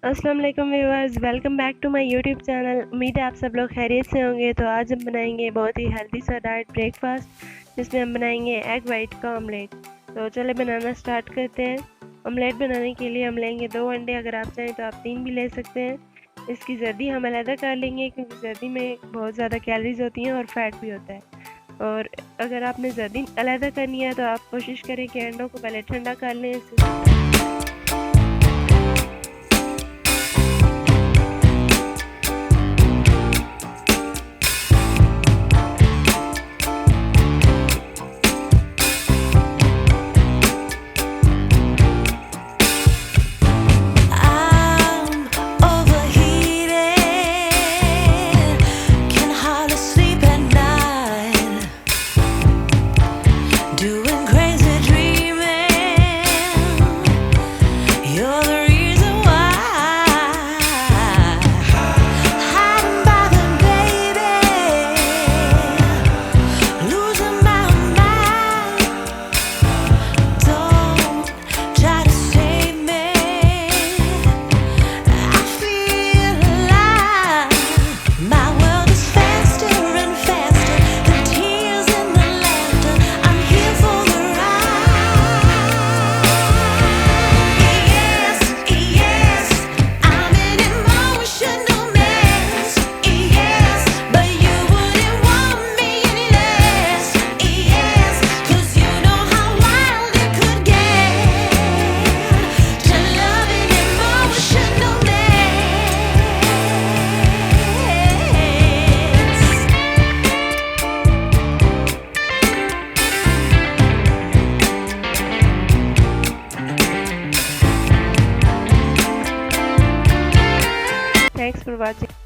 अस्सलाम वालेकुम viewers, welcome back to my YouTube channel. उम्मीद है आप सब लोग खैरियत से होंगे। तो आज हम बनाएंगे बहुत ही हेल्दी सा डाइट ब्रेकफास्ट, जिसमें हम बनाएंगे एग वाइट का ऑमलेट। तो चले बनाना स्टार्ट करते हैं। ऑमलेट बनाने के लिए हम लेंगे 2 अंडे, अगर आप चाहें तो आप 3 भी ले सकते हैं। इसकी जर्दी हम अलग कर लेंगे, क्योंकि जर्दी में बहुत ज़्यादा कैलोरीज होती हैं और फैट भी होता है। और अगर आपने जर्दी अलग करनी है तो आप कोशिश करें कि अंडों को पहले ठंडा कर लें। Thanks for watching.